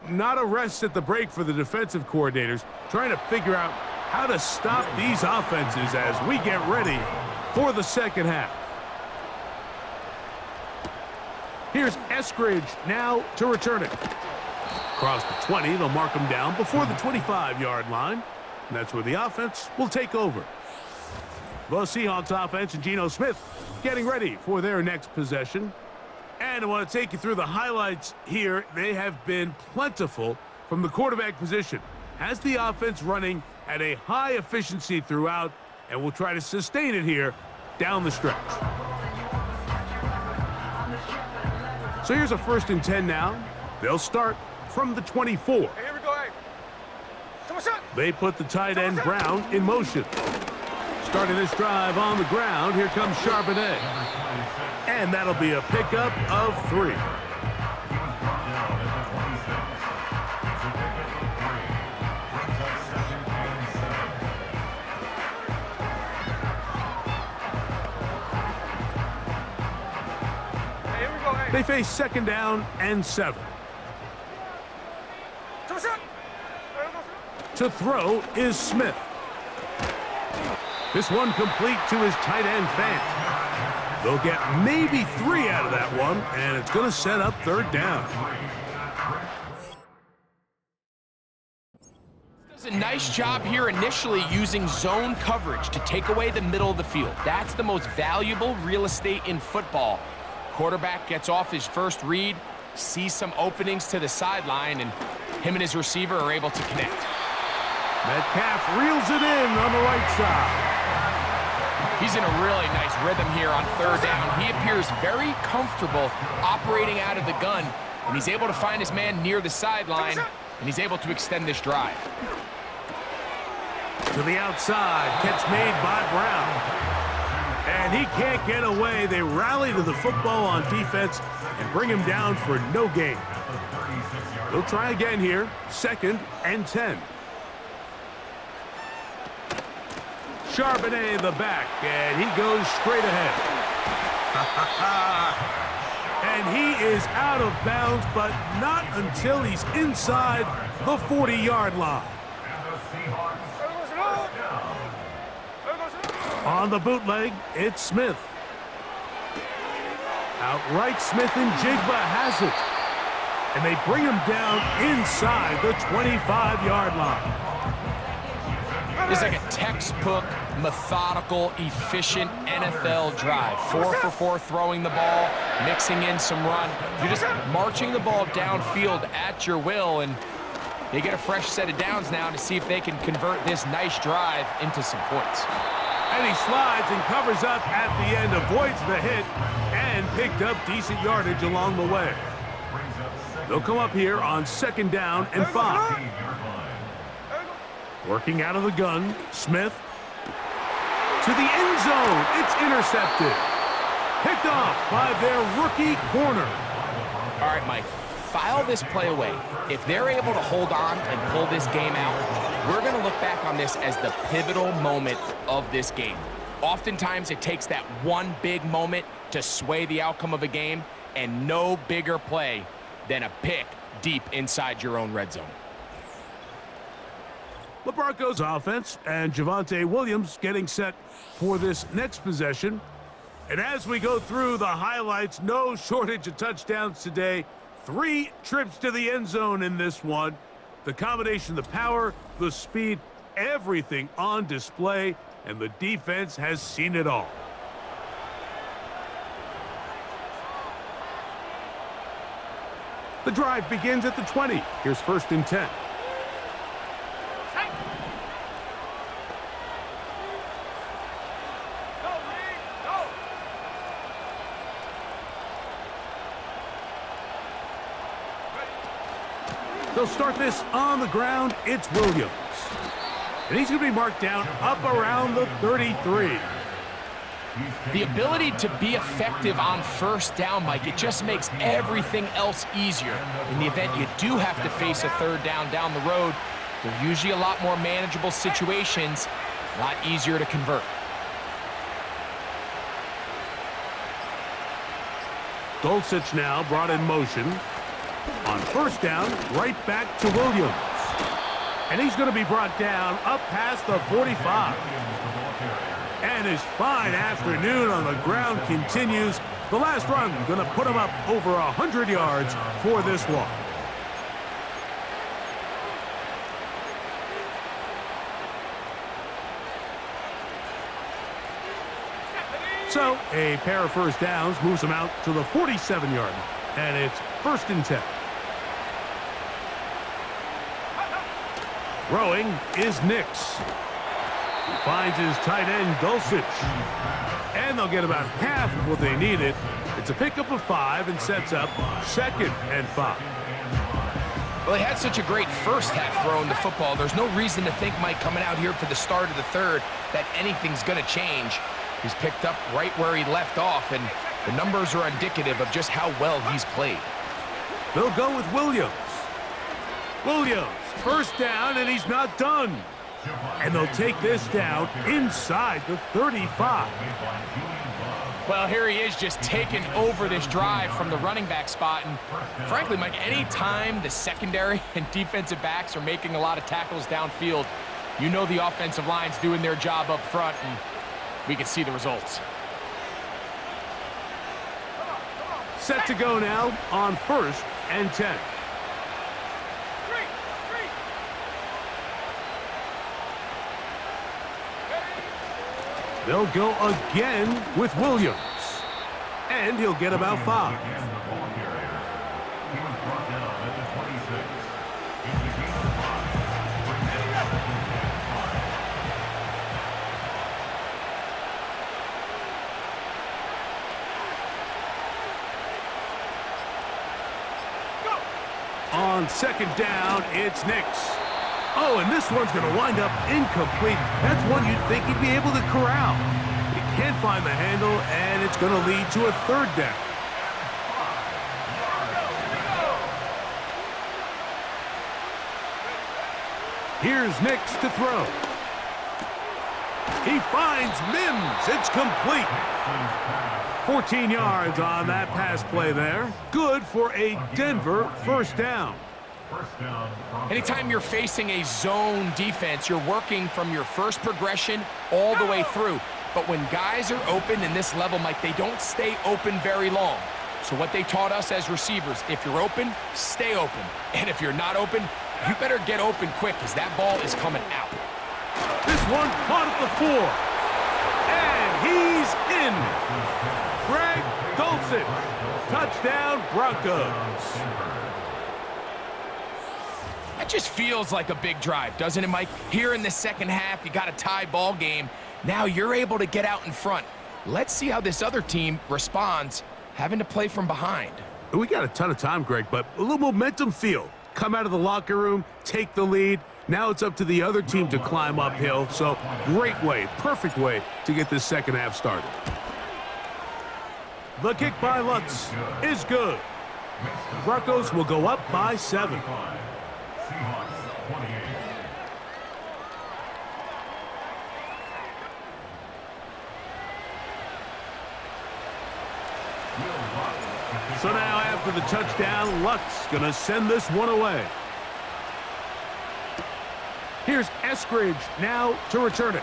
not a rest at the break for the defensive coordinators, trying to figure out how to stop these offenses as we get ready for the second half. Here's Eskridge now to return it. Across the 20, they'll mark him down before the 25-yard line. And that's where the offense will take over. The Seahawks offense and Geno Smith getting ready for their next possession. And I want to take you through the highlights here. They have been plentiful from the quarterback position. Has the offense running at a high efficiency throughout, and we'll try to sustain it here down the stretch. So here's a 1st and 10 now. They'll start from the 24. Hey, here we go, hey. Come on, shot. They put the tight end Brown in motion. Starting this drive on the ground, here comes Charbonnet. And that'll be a pickup of 3. Hey, here we go, hey. They face 2nd down and 7. Come on, shot. To throw is Smith. This one complete to his tight end Fant. They'll get maybe 3 out of that one, and it's going to set up 3rd down. Does a nice job here initially using zone coverage to take away the middle of the field. That's the most valuable real estate in football. Quarterback gets off his first read, sees some openings to the sideline, and him and his receiver are able to connect. Metcalf reels it in on the right side. He's in a really nice rhythm here on 3rd down. He appears very comfortable operating out of the gun, and he's able to find his man near the sideline, and he's able to extend this drive. To the outside, catch made by Brown. And he can't get away. They rally to the football on defense and bring him down for no gain. They'll try again here, 2nd and 10. Charbonnet in the back, and he goes straight ahead. And he is out of bounds, but not until he's inside the 40-yard line. On the bootleg, it's Smith. Outright, Smith and Jigba has it. And they bring him down inside the 25-yard line. It's like a textbook, methodical, efficient NFL drive. 4 for 4 throwing the ball, mixing in some run. You're just marching the ball downfield at your will, and they get a fresh set of downs now to see if they can convert this nice drive into some points. And he slides and covers up at the end, avoids the hit, and picked up decent yardage along the way. They'll come up here on 2nd down and 5. Working out of the gun, Smith. To the end zone, it's intercepted. Picked off by their rookie corner. All right, Mike, file this play away. If they're able to hold on and pull this game out, we're going to look back on this as the pivotal moment of this game. Oftentimes, it takes that one big moment to sway the outcome of a game, and no bigger play than a pick deep inside your own red zone. The Broncos offense and Javonte Williams getting set for this next possession. And as we go through the highlights, no shortage of touchdowns today. 3 trips to the end zone in this one. The combination, the power, the speed, everything on display, and the defense has seen it all. The drive begins at the 20. Here's 1st and 10. They'll start this on the ground. It's Williams. And he's going to be marked down up around the 33. The ability to be effective on 1st down, Mike, it just makes everything else easier. In the event you do have to face a 3rd down the road, they're usually a lot more manageable situations, a lot easier to convert. Dulcich now brought in motion. On On first down, right back to Williams. And he's going to be brought down up past the 45. And his fine afternoon on the ground continues. The last run going to put him up over 100 yards for this one. So a pair of first downs moves him out to the 47-yard line. And it's 1st and 10. Throwing is Nix. He finds his tight end, Dulcich. And they'll get about half of what they needed. It's a pickup of 5 and sets up 2nd and 5. Well, he had such a great first half throwing the football. There's no reason to think, Mike, coming out here for the start of the third, that anything's going to change. He's picked up right where he left off, and the numbers are indicative of just how well he's played. They'll go with Williams. Williams, first down, and he's not done. And they'll take this down inside the 35. Well, here he is just taking over this drive from the running back spot. And frankly, Mike, any time the secondary and defensive backs are making a lot of tackles downfield, you know the offensive line's doing their job up front, and we can see the results. Set to go now on 1st and 10. They'll go again with Williams. And he'll get about 5. On 2nd down, it's Nix. Oh, and this one's going to wind up incomplete. That's one you'd think he'd be able to corral. He can't find the handle, and it's going to lead to a 3rd down. Here's Nix to throw. He finds Mims. It's complete. 14 yards on that pass play there. Good for a Denver first down. Anytime you're facing a zone defense, you're working from your first progression all the way through. But when guys are open in this level, Mike, they don't stay open very long. So what they taught us as receivers, if you're open, stay open. And if you're not open, you better get open quick because that ball is coming out. This one caught at the 4. And he's in. Greg Dulcich. Touchdown, Broncos. That just feels like a big drive, doesn't it, Mike? Here in the second half, you got a tie ball game. Now you're able to get out in front. Let's see how this other team responds, having to play from behind. We got a ton of time, Greg, but a little momentum feel. Come out of the locker room, take the lead. Now it's up to the other team to climb uphill. So great way, perfect way to get this second half started. The kick by Lutz is good. The Broncos will go up by 7. So now after the touchdown, Lutz gonna send this one away. Here's Eskridge now to return it.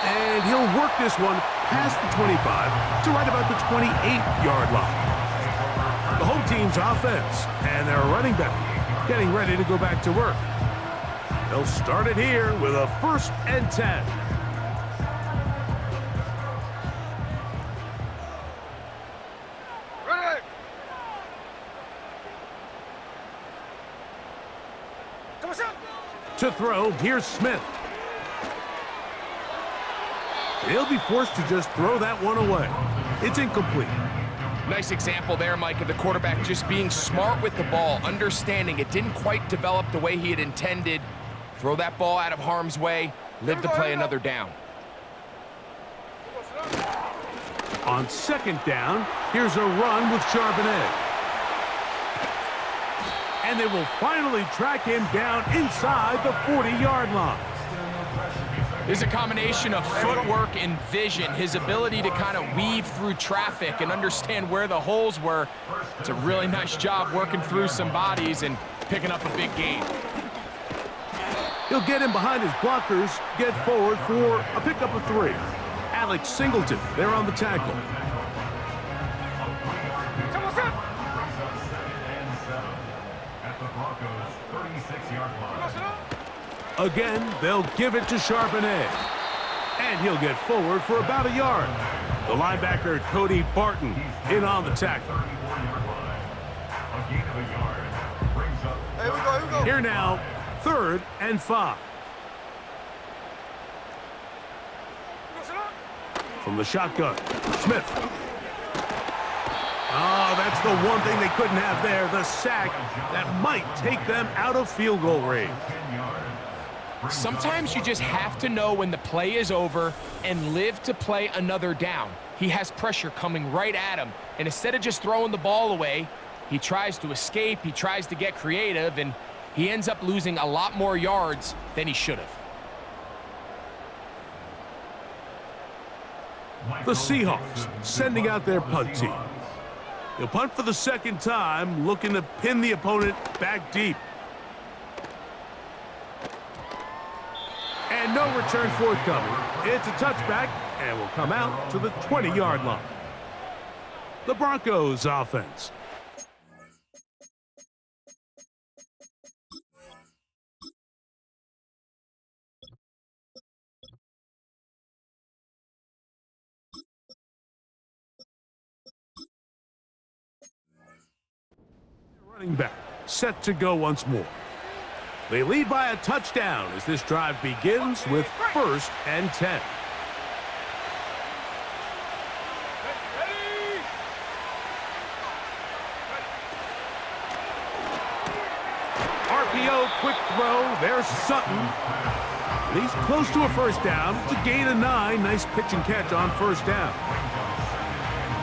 And he'll work this one past the 25 to right about the 28-yard line. The home team's offense and their running back getting ready to go back to work. They'll start it here with a 1st and 10. Ready. To throw, here's Smith. He'll be forced to just throw that one away. It's incomplete. Nice example there, Mike, of the quarterback just being smart with the ball, understanding it didn't quite develop the way he had intended. Throw that ball out of harm's way, live to play another down. On 2nd down, here's a run with Charbonnet. And they will finally track him down inside the 40-yard line. There's a combination of footwork and vision, his ability to kind of weave through traffic and understand where the holes were. It's a really nice job working through some bodies and picking up a big gain. He'll get in behind his blockers, get forward for a pickup of 3. Alex Singleton there on the tackle. Again, they'll give it to Charbonnet. And he'll get forward for about a yard. The linebacker, Cody Barton, in on the tackle. Here we go. Here now, 3rd and 5. From the shotgun, Smith. Oh, that's the one thing they couldn't have there, the sack that might take them out of field goal range. Sometimes you just have to know when the play is over and live to play another down. He has pressure coming right at him, and instead of just throwing the ball away, he tries to escape, he tries to get creative, and he ends up losing a lot more yards than he should have. The Seahawks sending out their punt team. They'll punt for the 2nd time, looking to pin the opponent back deep. And no return forthcoming. It's a touchback and will come out to the 20-yard line. The Broncos offense. Running back, set to go once more. They lead by a touchdown as this drive begins with 1st and 10. RPO, quick throw. There's Sutton. And he's close to a 1st down. It's a gain of 9. Nice pitch and catch on 1st down.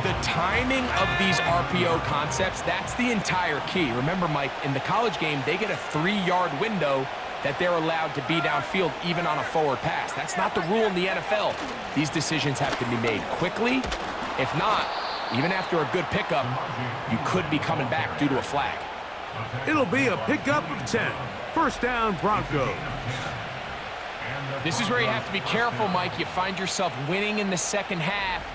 The timing of these RPO concepts, that's the entire key. Remember, Mike, in the college game, they get a 3-yard window that they're allowed to be downfield even on a forward pass. That's not the rule in the NFL. These decisions have to be made quickly. If not, even after a good pickup, you could be coming back due to a flag. It'll be a pickup of 10. 1st down, Broncos. This is where you have to be careful, Mike. You find yourself winning in the 2nd half.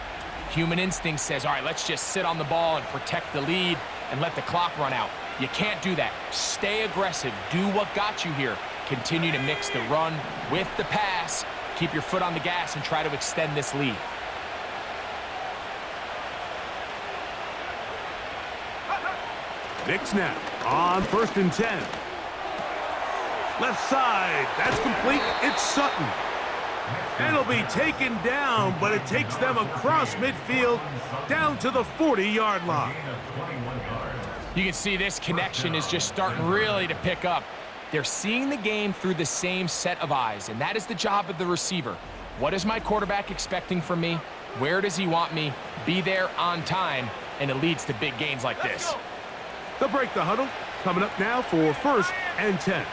Human instinct says, all right, let's just sit on the ball and protect the lead and let the clock run out. You can't do that. Stay aggressive. Do what got you here. Continue to mix the run with the pass. Keep your foot on the gas and try to extend this lead. Nick snap on 1st and 10. Left side, that's complete. It's Sutton. And it'll be taken down, but it takes them across midfield down to the 40-yard line. You can see this connection is just starting really to pick up. They're seeing the game through the same set of eyes, and that is the job of the receiver. What is my quarterback expecting from me? Where does he want me? Be there on time, and it leads to big gains like this. They'll break the huddle. Coming up now for 1st and 10.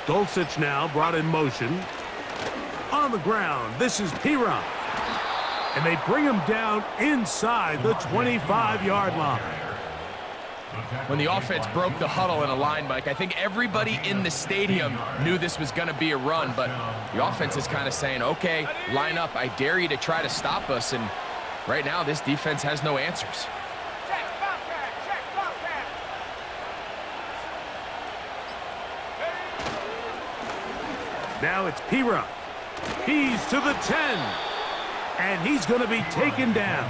Dulcich now brought in motion. On the ground, this is Piron. And they bring him down inside the 25-yard line. When the offense broke the huddle in a line, Mike, I think everybody in the stadium knew this was going to be a run, but the offense is kind of saying, okay, line up. I dare you to try to stop us, and right now this defense has no answers. Now it's Piron. He's to the 10. And he's going to be taken down.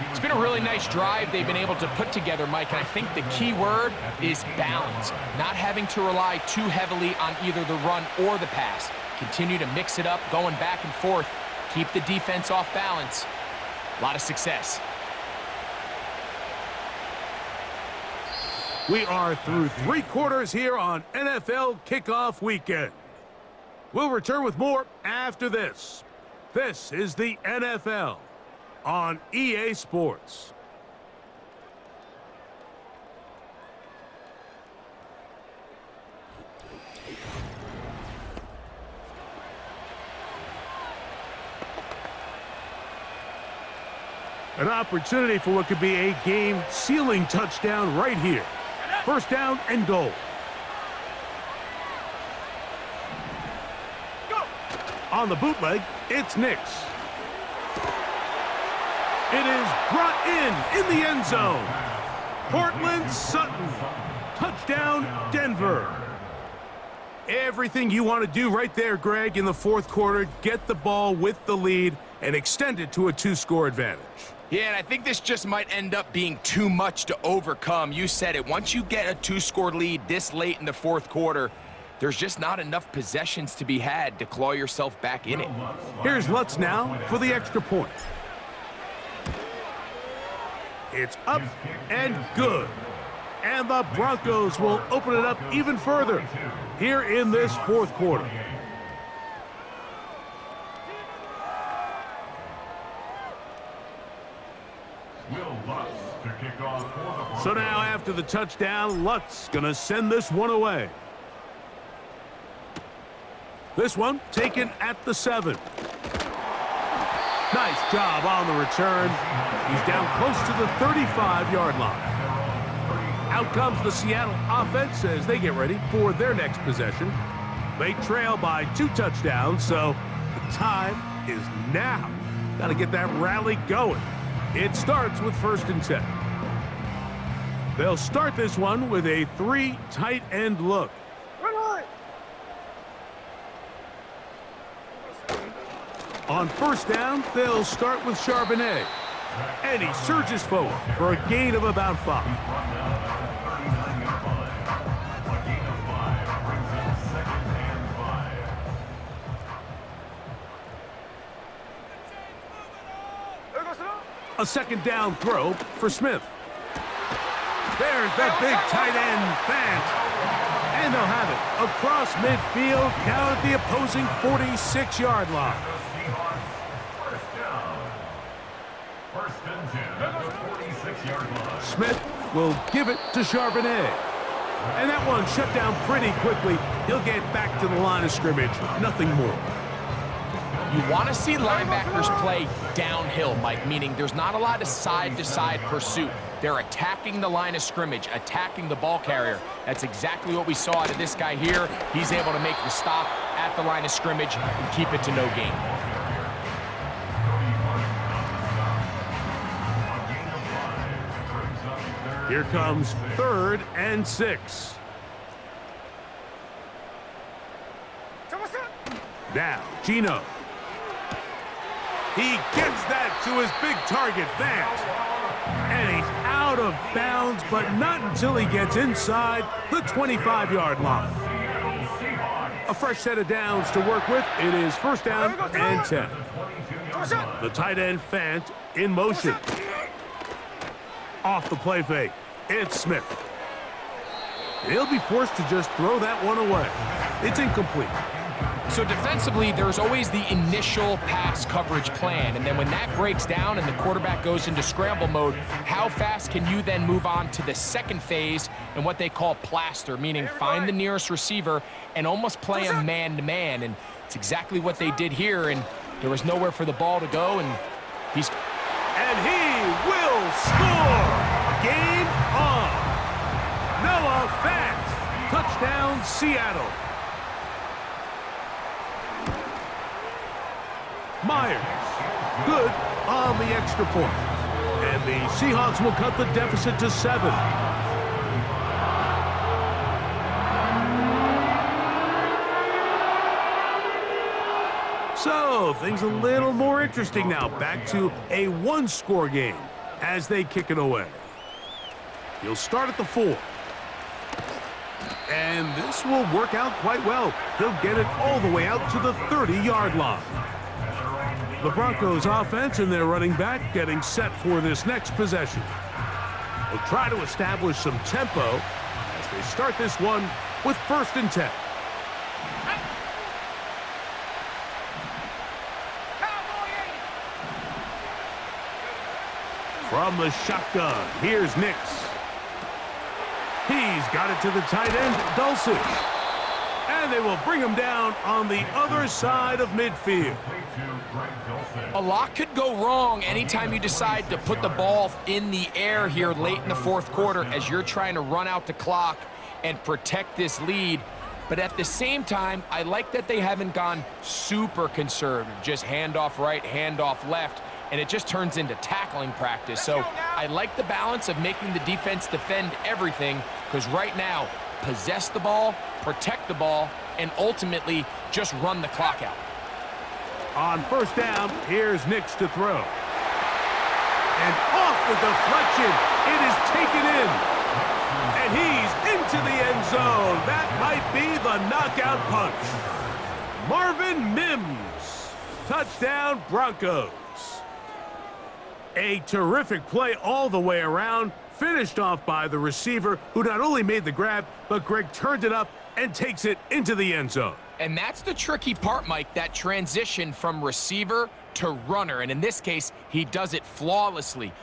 It's been a really nice drive they've been able to put together, Mike, and I think the key word is balance. Not having to rely too heavily on either the run or the pass. Continue to mix it up, going back and forth. Keep the defense off balance. A lot of success. We are through 3 quarters here on NFL Kickoff Weekend. We'll return with more after this. This is the NFL on EA Sports. An opportunity for what could be a game-sealing touchdown right here. First down and goal. Go. On the bootleg, it's Nix. It is brought in the end zone. Portland Sutton. Touchdown, Denver. Everything you want to do right there, Greg, in the fourth quarter. Get the ball with the lead and extend it to a 2-score advantage. Yeah, and I think this just might end up being too much to overcome. You said it. Once you get a 2-score lead this late in the fourth quarter, there's just not enough possessions to be had to claw yourself back in it. Here's Lutz now for the extra point. It's up and good. And the Broncos will open it up even further here in this fourth quarter. So now after the touchdown, Lutz gonna send this one away. This one taken at the 7. Nice job on the return. He's down close to the 35-yard line. Out comes the Seattle offense as they get ready for their next possession. They trail by 2 touchdowns, so the time is now. Got to get that rally going. It starts with 1st and 10. They'll start this one with a 3 tight end look. On 1st down, they'll start with Charbonnet. And he surges forward for a gain of about 5. A 2nd down throw for Smith. There's the big tight end, Fant. And they'll have it across midfield down at the opposing 46-yard line. Smith will give it to Charbonnet. And that one shut down pretty quickly. He'll get back to the line of scrimmage. Nothing more. You want to see linebackers play downhill, Mike, meaning there's not a lot of side-to-side pursuit. They're attacking the line of scrimmage, attacking the ball carrier. That's exactly what we saw out of this guy here. He's able to make the stop at the line of scrimmage and keep it to no gain. Here comes 3rd and 6. Now, Gino. He gets that to his big target, Vance. And he's out of bounds, but not until he gets inside the 25-yard line. A fresh set of downs to work with. It is 1st down and 10. The tight end, Fant, in motion. Off the play fake, it's Smith. He'll be forced to just throw that one away. It's incomplete. So defensively, there's always the initial pass coverage plan, and then when that breaks down and the quarterback goes into scramble mode, how fast can you then move on to the second phase and what they call plaster, meaning find the nearest receiver and almost play him man-to-man, and it's exactly what they did here, and there was nowhere for the ball to go, and he's... And he will score! Game on! Noah Fant! Touchdown, Seattle! Myers, good on the extra point. And the Seahawks will cut the deficit to 7. So, things a little more interesting now. Back to a 1-score game as they kick it away. He'll start at the 4. And this will work out quite well. He'll get it all the way out to the 30-yard line. The Broncos offense and their running back getting set for this next possession. They'll try to establish some tempo as they start this one with 1st and 10. From the shotgun, here's Nix. He's got it to the tight end, Dulcich. And they will bring him down on the other side of midfield. A lot could go wrong anytime you decide to put the ball in the air here late in the fourth quarter as you're trying to run out the clock and protect this lead. But at the same time, I like that they haven't gone super conservative, just handoff right, handoff left, and it just turns into tackling practice. So I like the balance of making the defense defend everything, because right now, possess the ball, protect the ball, and ultimately just run the clock out. On first down, here's Nix to throw. And off the deflection, it is taken in. And he's into the end zone. That might be the knockout punch. Marvin Mims. Touchdown, Broncos. A terrific play all the way around, finished off by the receiver, who not only made the grab, but Greg turned it up and takes it into the end zone. And that's the tricky part, Mike, that transition from receiver to runner. And in this case, he does it flawlessly.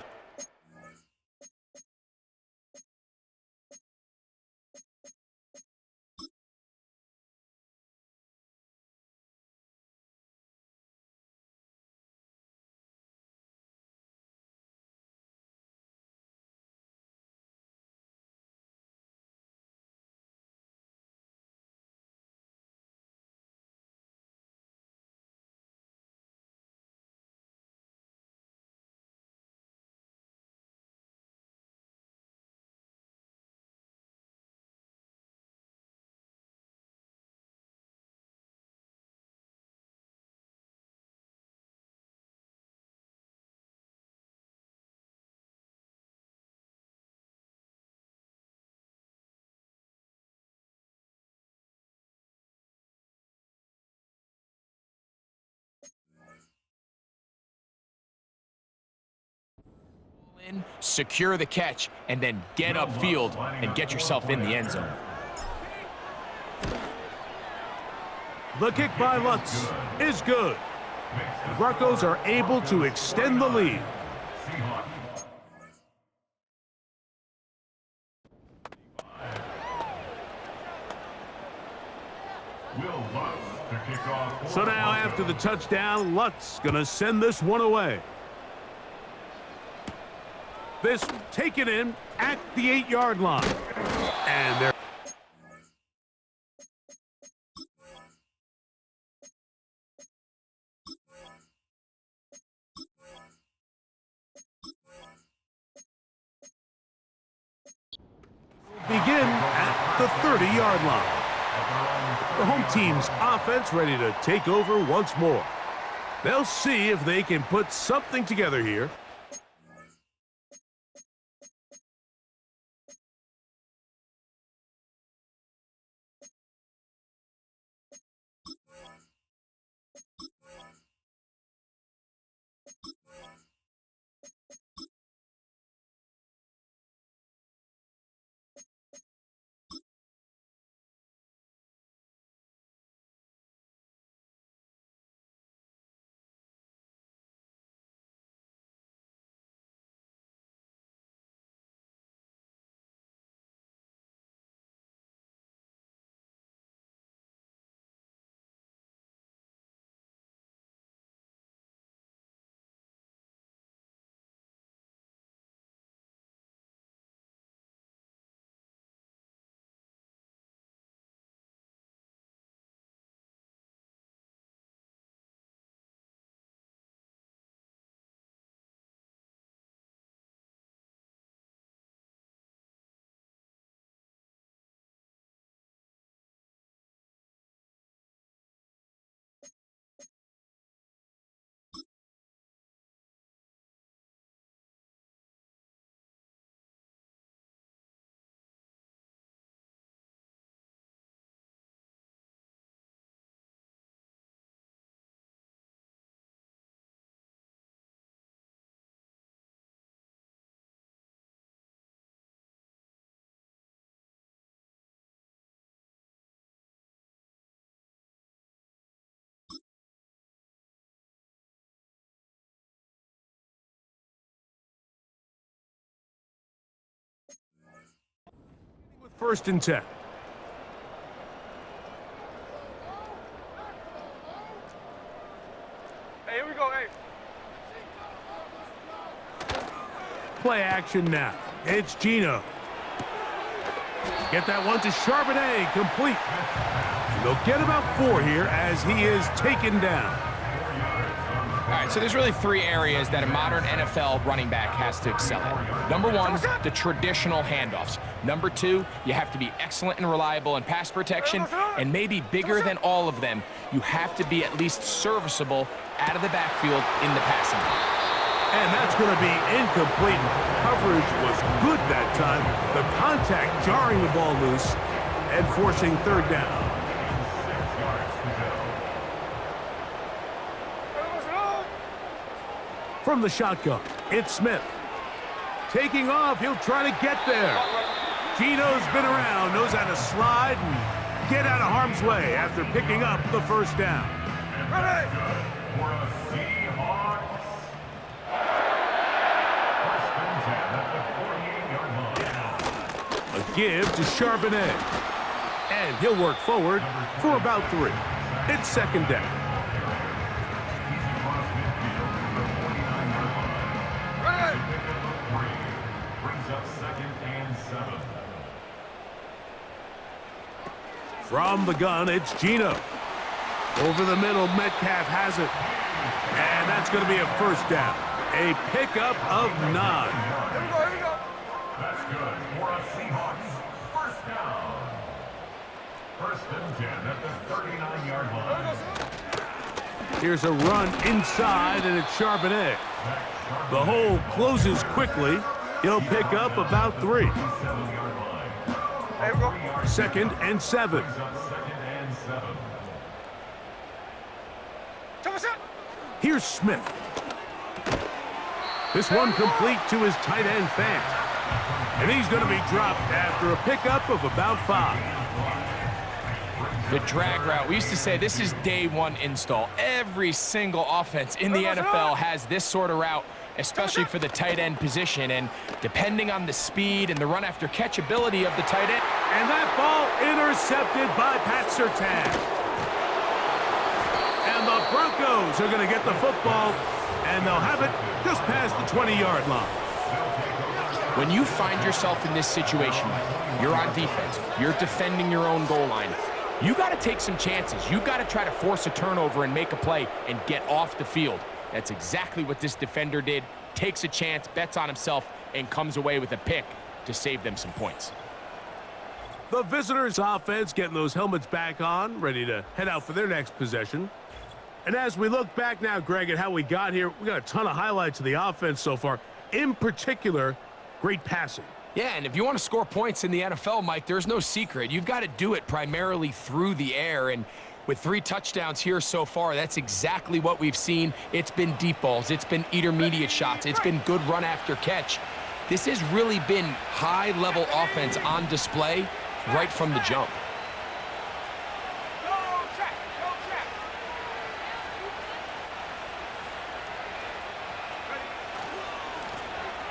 Secure the catch, and then get upfield and get yourself in the end zone. The kick by Lutz is good. The Broncos are able to extend the lead. So now after the touchdown, Lutz gonna send this one away. This taken in at the 8-yard line. And there. Begin at the 30-yard line. The home team's offense ready to take over once more. They'll see if they can put something together here. With 1st and 10. Play action now. It's Gino. Get that one to Charbonnet, complete. And they'll get about 4 here as he is taken down. All right, so there's really 3 areas that a modern NFL running back has to excel at. Number 1, the traditional handoffs. Number 2, you have to be excellent and reliable in pass protection. And maybe bigger than all of them, you have to be at least serviceable out of the backfield in the passing game. And that's going to be incomplete. Coverage was good that time. The contact jarring the ball loose and forcing 3rd down. From the shotgun, it's Smith. Taking off, he'll try to get there. Gino's been around, knows how to slide and get out of harm's way after picking up the 1st down. A give to Charbonnet. And he'll work forward for about 3. It's 2nd down. From the gun, it's Gino. Over the middle, Metcalf has it. And that's going to be a 1st down. A pickup of 9. Here we go. That's good for a Seahawks 1st down. 1st and 10 at the 39-yard line. Here's a run inside, and it's Charbonnet. The hole closes quickly. He'll pick up about 3. Here we go. 2nd and 7. Here's Smith. This one complete to his tight end, Fant. And he's going to be dropped after a pickup of about 5. The drag route. We used to say this is day 1 install. Every single offense in the NFL has this sort of route, especially for the tight end position. And depending on the speed and the run after catch ability of the tight end. And that ball intercepted by Pat Surtain. And the Broncos are going to get the football, and they'll have it just past the 20-yard line. When you find yourself in this situation, Mike, you're on defense, you're defending your own goal line, you got to take some chances. You got to try to force a turnover and make a play and get off the field. That's exactly what this defender did. Takes a chance, bets on himself, and comes away with a pick to save them some points. The visitors' offense getting those helmets back on, ready to head out for their next possession. And as we look back now, Greg, at how we got here, we got a ton of highlights of the offense so far. In particular, great passing. Yeah, and if you want to score points in the NFL, Mike, there's no secret. You've got to do it primarily through the air, and with 3 touchdowns here so far, that's exactly what we've seen. It's been deep balls. It's been intermediate shots. It's been good run after catch. This has really been high-level offense on display right from the jump.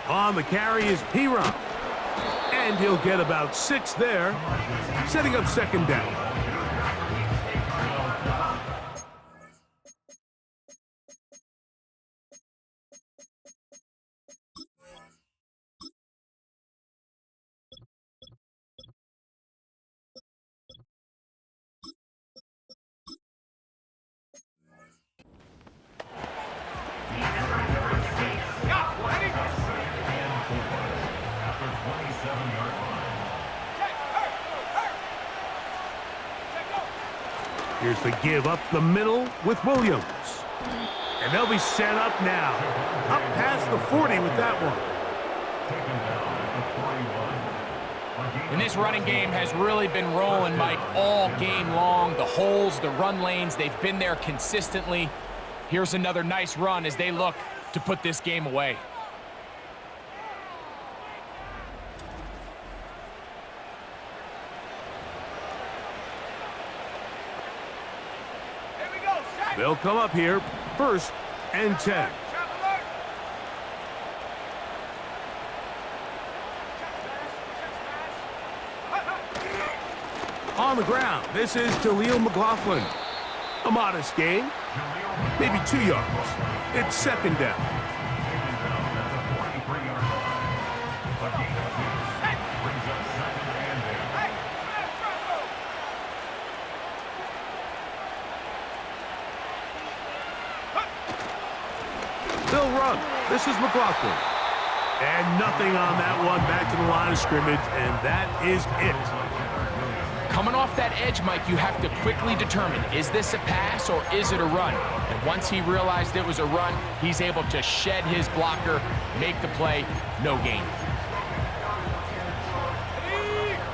On the carry is Piron. And he'll get about 6 there, setting up 2nd down. Here's the give up the middle with Williams. And they'll be set up now. Up past the 40 with that one. And this running game has really been rolling, Mike, all game long. The holes, the run lanes, they've been there consistently. Here's another nice run as they look to put this game away. They'll come up here, 1st and 10. On the ground, this is Jaleel McLaughlin. A modest gain, maybe 2 yards. It's 2nd down. run. This is McLaughlin. And nothing on that one. Back to the line of scrimmage, and that is it. Coming off that edge, Mike, you have to quickly determine, is this a pass or is it a run? And once he realized it was a run, he's able to shed his blocker, make the play, no gain.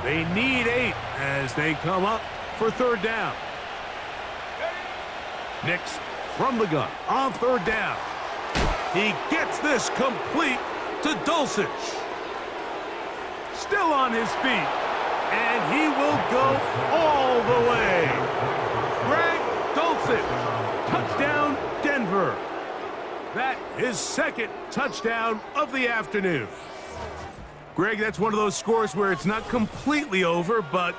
They need 8 as they come up for third down. Nix from the gun on third down. He gets this complete to Dulcich. Still on his feet, and he will go all the way. Greg Dulcich, touchdown Denver. That is second touchdown of the afternoon. Greg, that's one of those scores where it's not completely over, but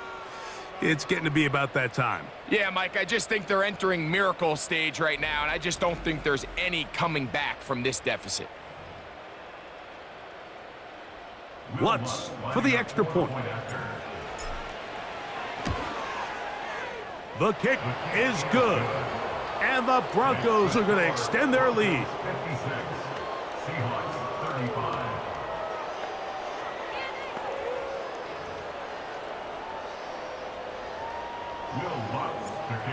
it's getting to be about that time. Yeah, Mike, I just think they're entering miracle stage right now, and I just don't think there's any coming back from this deficit. Lutz for the extra point. The kick is good. And the Broncos are going to extend their lead. 56. Seahawks 35.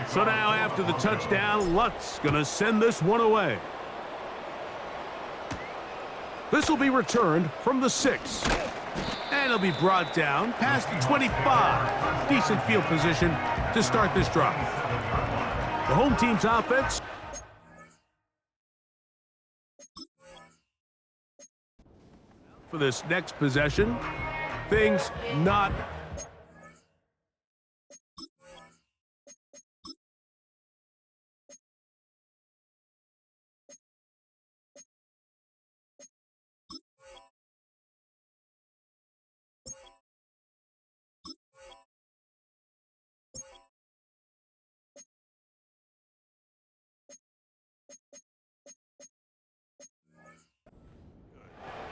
So now after the touchdown, Lutz going to send this one away. This will be returned from the 6. And it'll be brought down past the 25. Decent field position to start this drive. The home team's offense. For this next possession, things not.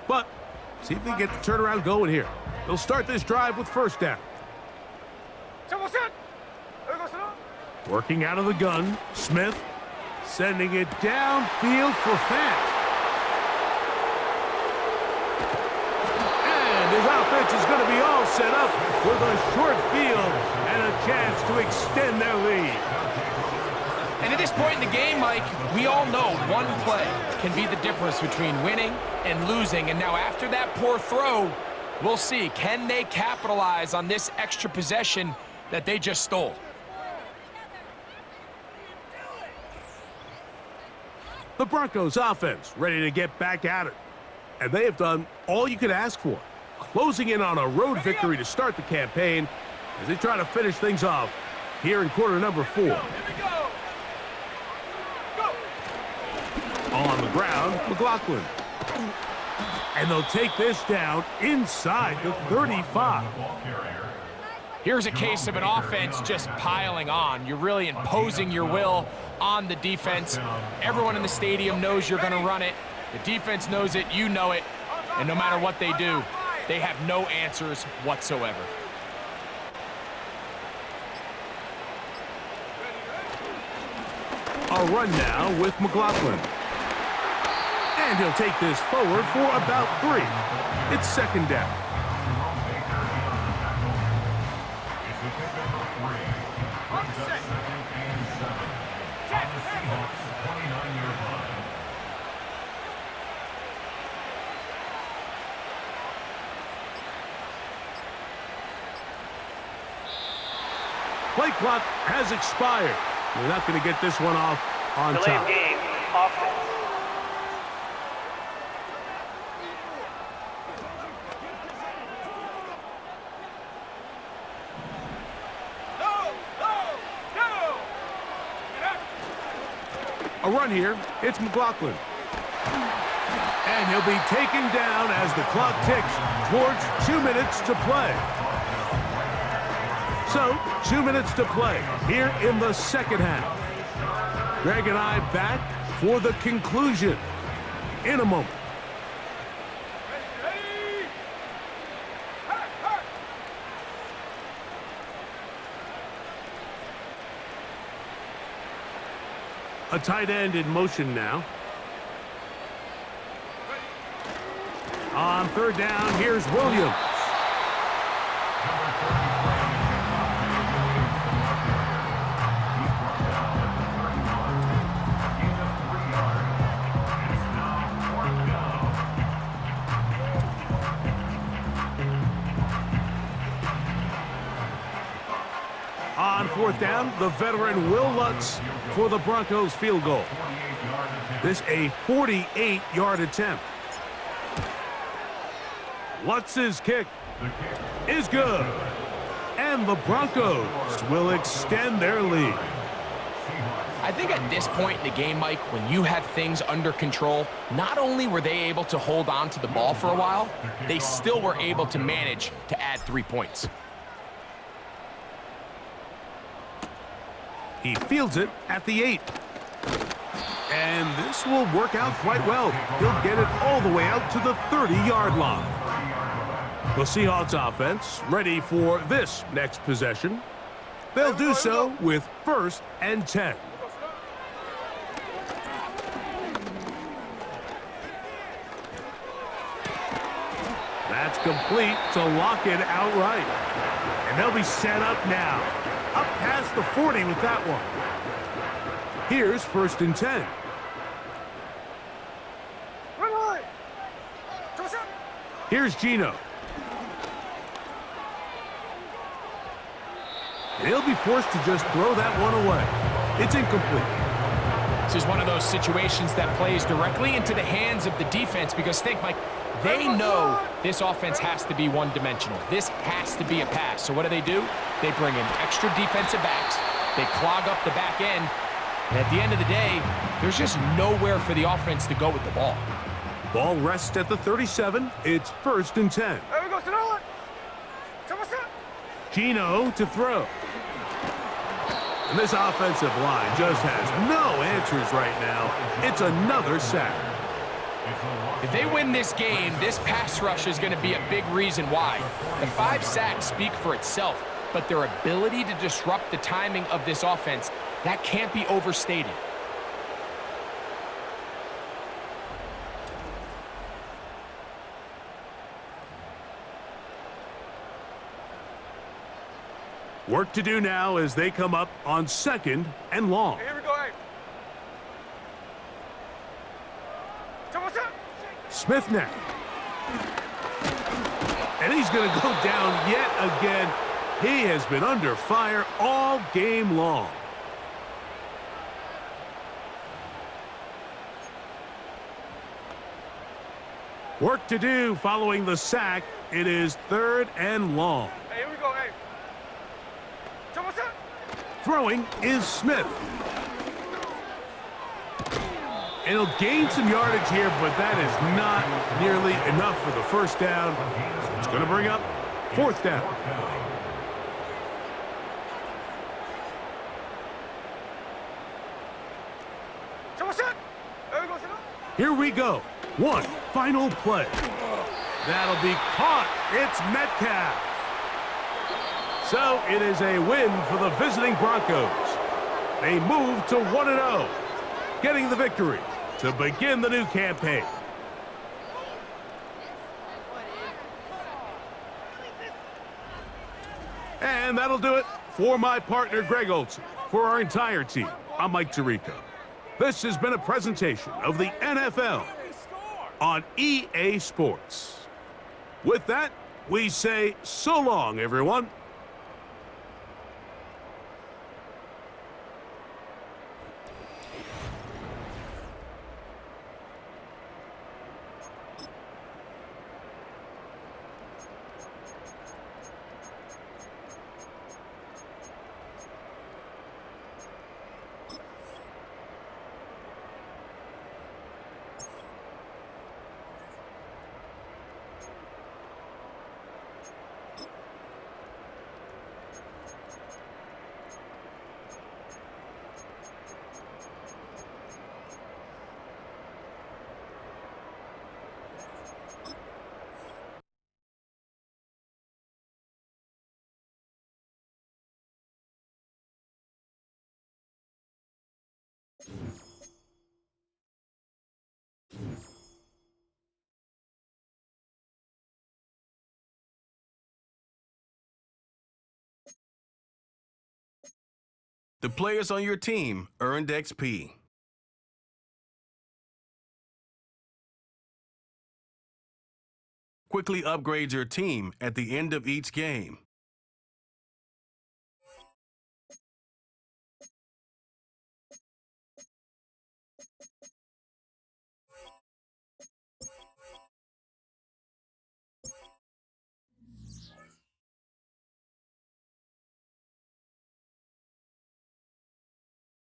But see if they get the turnaround going here. They'll start this drive with first down. Working out of the gun, Smith sending it downfield for Fant. And his offense is going to be all set up with a short field and a chance to extend their lead. And at this point in the game, Mike, we all know one play can be the difference between winning and losing. And now after that poor throw, we'll see, can they capitalize on this extra possession that they just stole? The Broncos offense ready to get back at it. And they have done all you could ask for, closing in on a road victory to start the campaign as they try to finish things off here in quarter number 4. On the ground, McLaughlin. And they'll take this down inside the 35. Here's a case of an offense just piling on. You're really imposing your will on the defense. Everyone in the stadium knows you're going to run it. The defense knows it, you know it. And no matter what they do, they have no answers whatsoever. A run now with McLaughlin. And he'll take this forward for about 3. It's second down. Play clock has expired. You're not going to get this one off on Delayed top. game, offense. A run here. It's McLaughlin. And he'll be taken down as the clock ticks towards 2 minutes to play. So, 2 minutes to play here in the second half. Greg and I back for the conclusion in a moment. A tight end in motion now. On third down, here's Williams. On fourth down, the veteran Will Lutz for the Broncos field goal. This a 48-yard attempt. Lutz's kick is good. And the Broncos will extend their lead. I think at this point in the game, Mike, when you have things under control, not only were they able to hold on to the ball for a while, they still were able to manage to add 3 points. He fields it at the 8. And this will work out quite well. He'll get it all the way out to the 30-yard line. The Seahawks offense ready for this next possession. They'll do so with 1st and 10. That's complete to lock it outright. And they'll be set up now. Up past the 40 with that one. Here's 1st and 10. Here's Gino. He'll be forced to just throw that one away. It's incomplete. This is one of those situations that plays directly into the hands of the defense because think, Mike, they know this offense has to be one-dimensional. This has to be a pass. So what do? They bring in extra defensive backs. They clog up the back end. And at the end of the day, there's just nowhere for the offense to go with the ball. Ball rests at the 37. It's 1st and 10. Gino to throw. And this offensive line just has no answers right now. It's another sack. If they win this game, this pass rush is going to be a big reason why. The 5 sacks speak for itself, but their ability to disrupt the timing of this offense, that can't be overstated. Work to do now as they come up on 2nd and long. Here we go, hey. Smith now. And he's going to go down yet again. He has been under fire all game long. Work to do following the sack. It is 3rd and long. Hey, here we go, hey. Throwing is Smith. And he'll gain some yardage here, but that is not nearly enough for the 1st down. So it's going to bring up 4th down. Here we go. One final play. That'll be caught. It's Metcalf. So it is a win for the visiting Broncos. They move to 1-0, getting the victory to begin the new campaign. And that'll do it for my partner, Greg Olson. For our entire team, I'm Mike Tirico. This has been a presentation of the NFL on EA Sports. With that, we say so long, everyone. The players on your team earned XP. Quickly upgrade your team at the end of each game.